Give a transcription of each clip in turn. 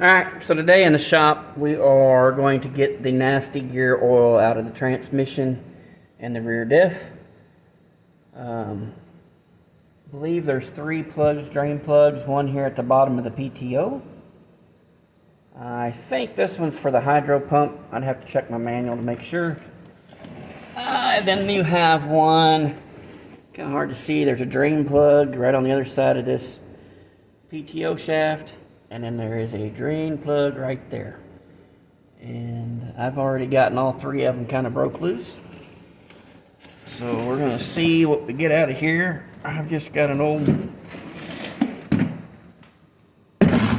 Alright, so today in the shop we are going to get the nasty gear oil out of the transmission and the rear diff. I believe there's 3 plugs, drain plugs, one here at the bottom of the PTO. I think this one's for the hydro pump. I'd have to check my manual to make sure. Then you have one, kind of hard to see, there's a drain plug right on the other side of this PTO shaft. And then there is a drain plug right there. And I've already gotten all 3 of them kind of broke loose. So we're going to see what we get out of here. I've just got an old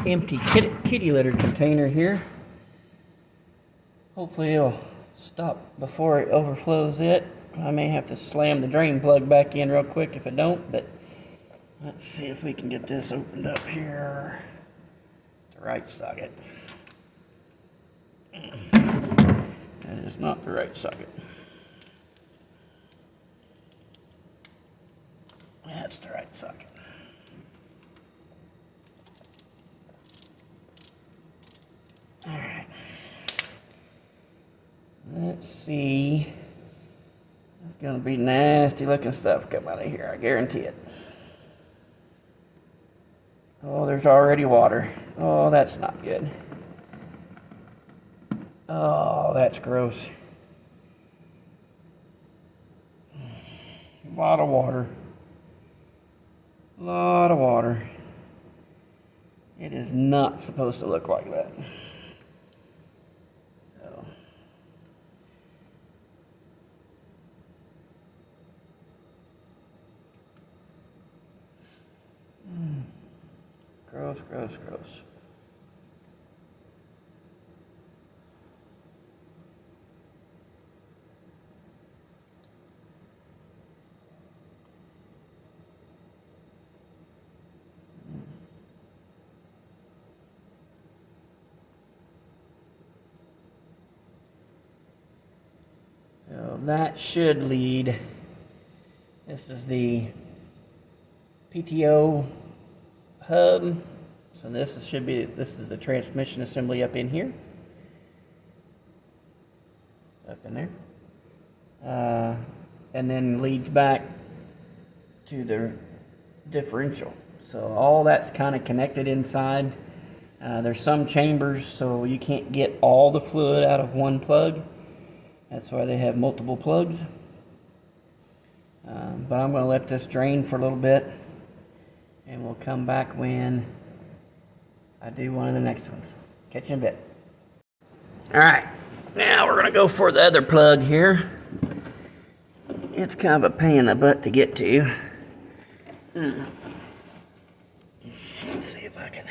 empty kitty litter container here. Hopefully it'll stop before it overflows it. I may have to slam the drain plug back in real quick if it don't, but let's see if we can get this opened up here. Right socket. That is not the right socket. That's the right socket. Alright. Let's see. It's going to be nasty looking stuff come out of here, I guarantee it. Oh, there's already water. Oh, that's not good. Oh, that's gross. A lot of water. A lot of water. It is not supposed to look like that. So. Gross, gross, gross. So that should lead. This is the PTO hub. So this is the transmission assembly up in here. Up in there. And then leads back to the differential. So all that's kind of connected inside. There's some chambers so you can't get all the fluid out of one plug. That's why they have multiple plugs. But I'm going to let this drain for a little bit. And we'll come back when I do one of the next ones. Catch you in a bit. Alright, now we're going to go for the other plug here. It's kind of a pain in the butt to get to. Let's see if I can.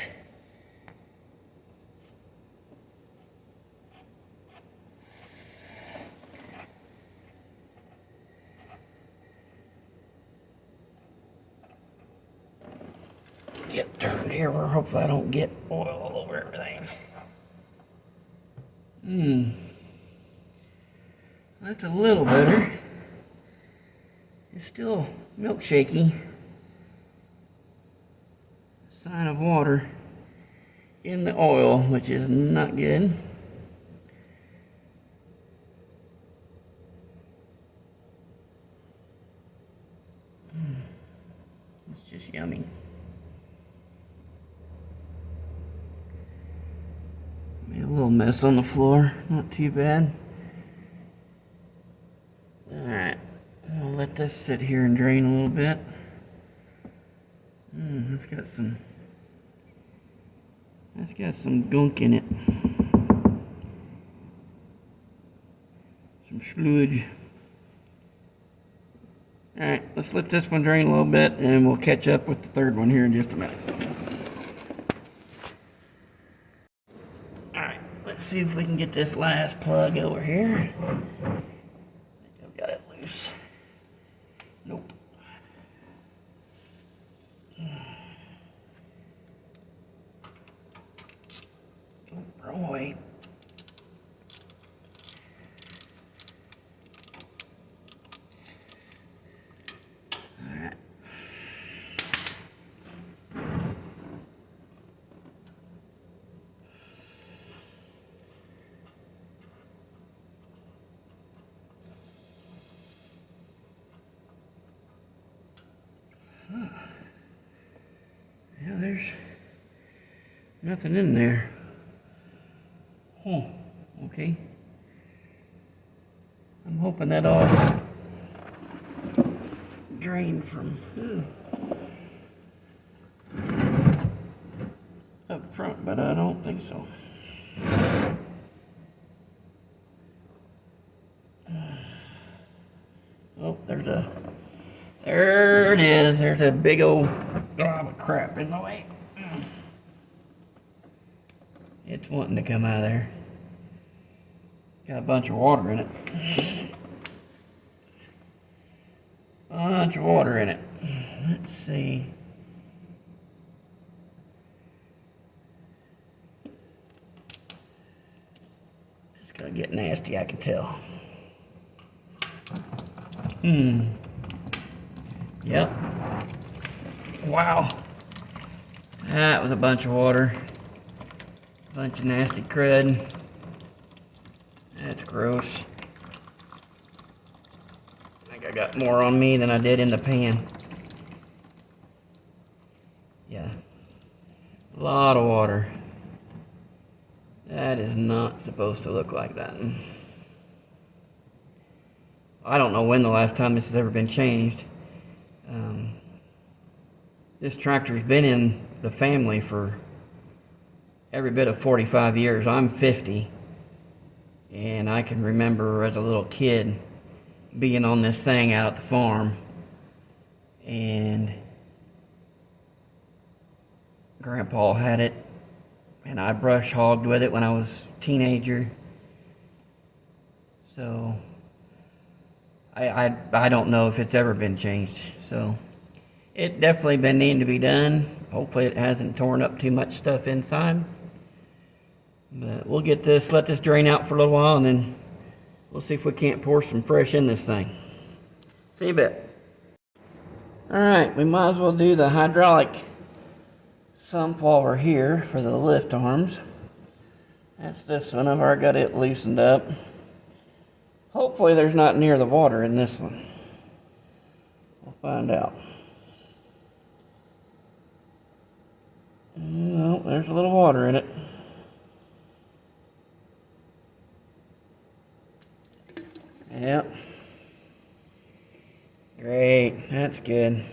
Get turned here where hopefully I don't get oil all over everything. That's a little better. It's still milkshaky. Sign of water in the oil, which is not good. It's just yummy. Made a little mess on the floor, not too bad. Alright, I'll let this sit here and drain a little bit. It's got some gunk in it. Some sludge. Alright, let's let this one drain a little bit and we'll catch up with the third one here in just a minute. Let's see if we can get this last plug over here. I think I've got it loose. Nope. Oh, wrong way. Alright. Nothing in there. Okay. I'm hoping that all drained from up front, but I don't think so. Oh, there it is. There's a big old glob of crap in the way. It's wanting to come out of there. Got a bunch of water in it. Bunch of water in it. Let's see. It's gonna get nasty, I can tell. Yep. Wow. That was a bunch of water. Bunch of nasty crud. That's gross. I think I got more on me than I did in the pan. Yeah. A lot of water. That is not supposed to look like that. I don't know when the last time this has ever been changed. This tractor's been in the family for every bit of 45 years. I'm 50, and I can remember as a little kid being on this thing out at the farm, and Grandpa had it, and I brush hogged with it when I was a teenager. So I don't know if it's ever been changed. So it definitely been needing to be done. Hopefully it hasn't torn up too much stuff inside. But we'll get this, let this drain out for a little while, and then we'll see if we can't pour some fresh in this thing. See you in a bit. Alright, we might as well do the hydraulic sump while we're here for the lift arms. That's this one. I've already got it loosened up. Hopefully there's not near the water in this one. We'll find out. No, there's a little water in it. Yep. Great, that's good.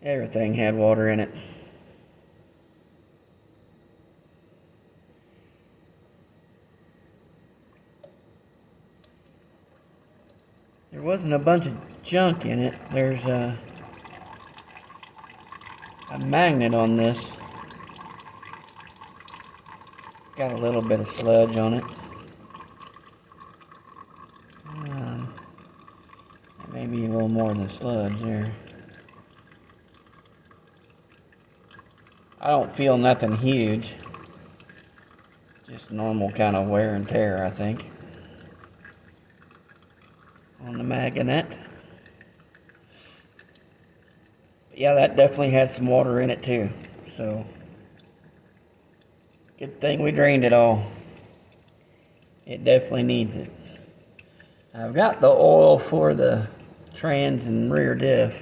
Everything had water in it. There wasn't a bunch of junk in it. There's a magnet on this. Got a little bit of sludge on it. Maybe a little more than sludge there. I don't feel nothing huge. Just normal kind of wear and tear, I think, on the magnet. Yeah, that definitely had some water in it too. So, good thing we drained it all. It definitely needs it. I've got the oil for the trans and rear diff.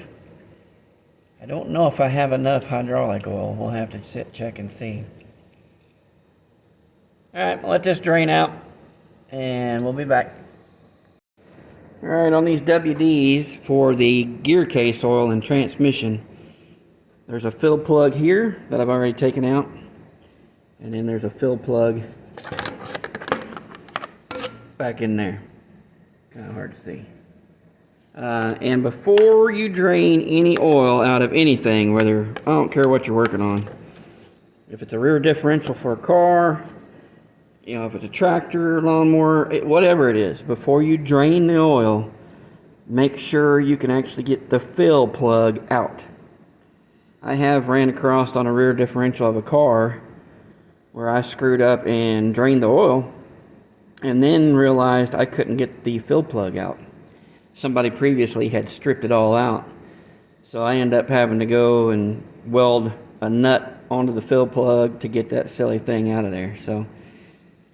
I don't know if I have enough hydraulic oil. We'll have to check and see. Alright, let this drain out and we'll be back. Alright, on these WDs for the gear case oil and transmission, there's a fill plug here that I've already taken out, and then there's a fill plug back in there. Kind of hard to see. And before you drain any oil out of anything, whether, I don't care what you're working on, if it's a rear differential for a car, you know, if it's a tractor, lawnmower, whatever it is, before you drain the oil, make sure you can actually get the fill plug out. I have ran across on a rear differential of a car where I screwed up and drained the oil and then realized I couldn't get the fill plug out. Somebody previously had stripped it all out, so I ended up having to go and weld a nut onto the fill plug to get that silly thing out of there. So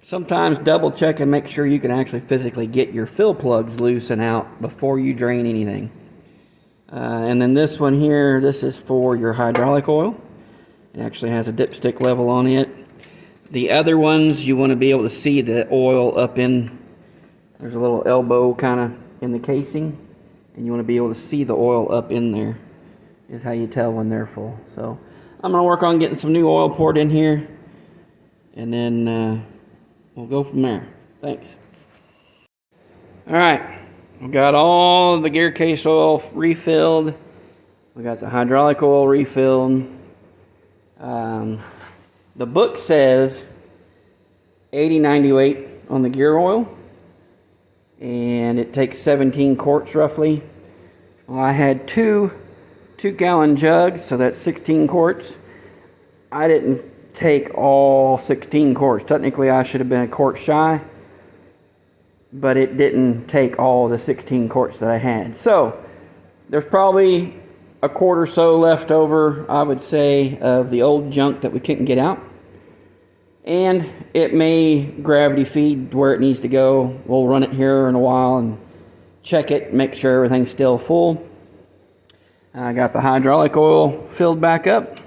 sometimes double check and make sure you can actually physically get your fill plugs loose and out before you drain anything. And then this one here, this is for your hydraulic oil. It actually has a dipstick level on it. The other ones, you want to be able to see the oil up in, there's a little elbow kind of in the casing, and you want to be able to see the oil up in there, is how you tell when they're full. So I'm going to work on getting some new oil poured in here, and then we'll go from there. Thanks. All right, we got all the gear case oil refilled. We got the hydraulic oil refilled. The book says 80-90 weight on the gear oil, and it takes 17 quarts roughly. Well, I had two 2-gallon jugs, so that's 16 quarts. I didn't take all 16 quarts. Technically, I should have been a quart shy, but it didn't take all the 16 quarts that I had. So there's probably a quart or so left over, I would say, of the old junk that we couldn't get out. And it may gravity feed where it needs to go. We'll run it here in a while and check it, make sure everything's still full. I got the hydraulic oil filled back up.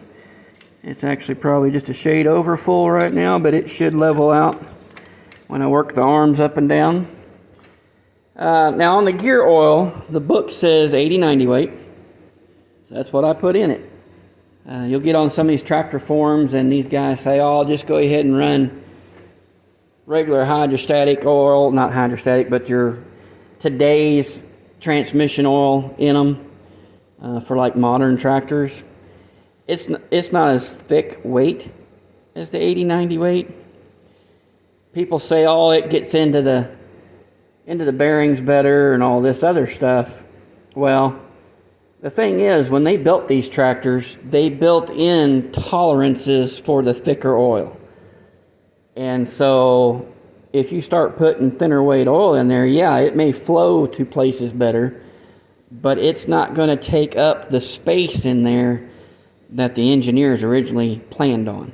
It's actually probably just a shade over full right now, but it should level out when I work the arms up and down. Now on the gear oil, the book says 80-90 weight. So that's what I put in it. You'll get on some of these tractor forums and these guys say, oh, I'll just go ahead and run regular hydrostatic oil, not hydrostatic, but your today's transmission oil in them for like modern tractors. It's not as thick weight as the 80-90 weight. People say, oh, it gets into the bearings better and all this other stuff. Well, the thing is, when they built these tractors, they built in tolerances for the thicker oil. And so if you start putting thinner weight oil in there, yeah, it may flow to places better, but it's not going to take up the space in there that the engineers originally planned on.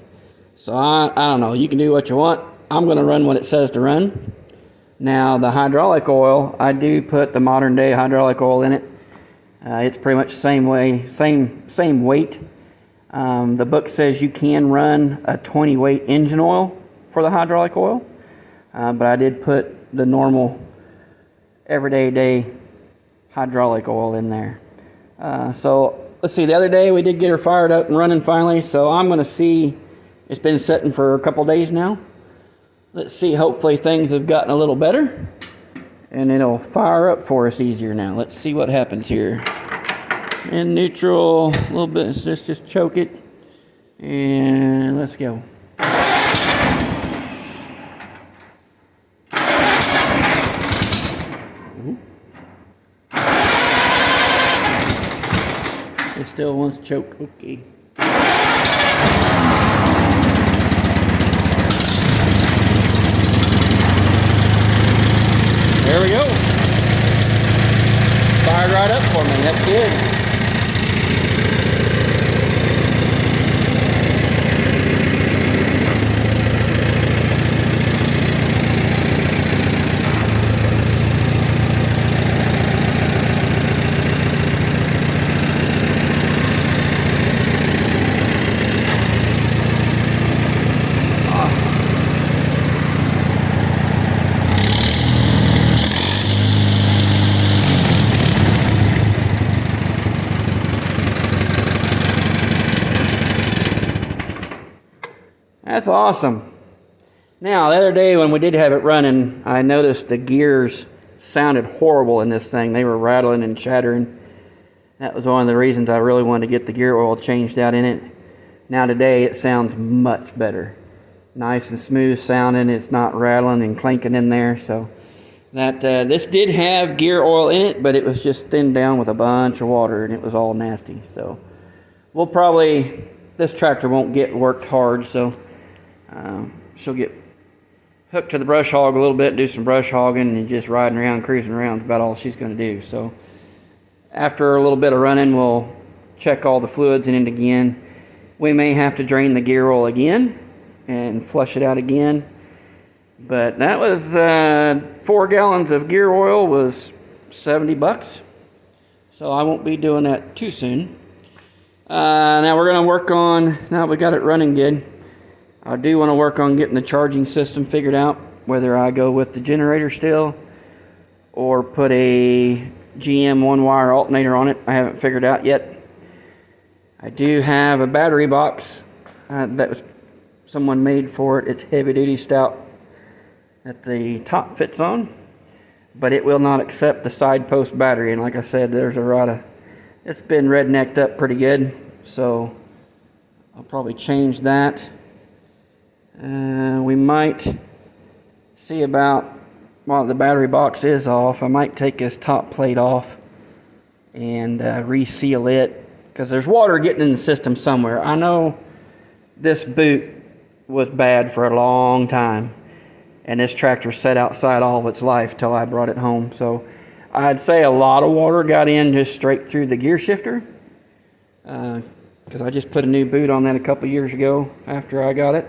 So I don't know, you can do what you want. I'm going to run what it says to run. Now the hydraulic oil, I do put the modern day hydraulic oil in it. It's pretty much the same way, same weight. The book says you can run a 20 weight engine oil for the hydraulic oil, but I did put the normal everyday hydraulic oil in there. So let's see, the other day we did get her fired up and running finally, so I'm going to see, it's been sitting for a couple days now. Let's see, hopefully things have gotten a little better and it'll fire up for us easier now. Let's see what happens here. In neutral, a little bit, let's just choke it, and let's go. It still wants to choke, okay. There we go. Fired right up for me. That's good. That's awesome. Now, the other day when we did have it running, I noticed the gears sounded horrible in this thing. They were rattling and chattering. That was one of the reasons I really wanted to get the gear oil changed out in it. Now today it sounds much better. Nice and smooth sounding. It's not rattling and clanking in there. So that this did have gear oil in it, but it was just thinned down with a bunch of water and it was all nasty. So we'll probably, this tractor won't get worked hard, so she'll get hooked to the brush hog a little bit, do some brush hogging, and just riding around, cruising around is about all she's going to do. So after a little bit of running, we'll check all the fluids in it again. We may have to drain the gear oil again and flush it out again. But that was 4 gallons of gear oil was $70. So I won't be doing that too soon. Now we're going to work on, now we got it running good, I do want to work on getting the charging system figured out, whether I go with the generator still or put a GM one-wire alternator on it. I haven't figured out yet. I do have a battery box that was someone made for it. It's heavy-duty stout that the top fits on, but it will not accept the side post battery. And like I said, there's a lot of, it's been rednecked up pretty good, so I'll probably change that. We might see about, while the battery box is off, I might take this top plate off and reseal it, because there's water getting in the system somewhere. I know this boot was bad for a long time, and this tractor sat outside all of its life till I brought it home. So I'd say a lot of water got in just straight through the gear shifter, because I just put a new boot on that a couple years ago after I got it.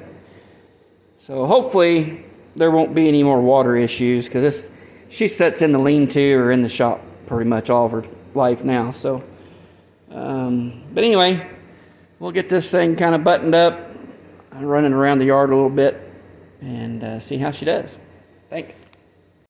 So hopefully there won't be any more water issues, because she sits in the lean-to or in the shop pretty much all of her life now. So, but anyway, we'll get this thing kind of buttoned up, running around the yard a little bit, and see how she does. Thanks.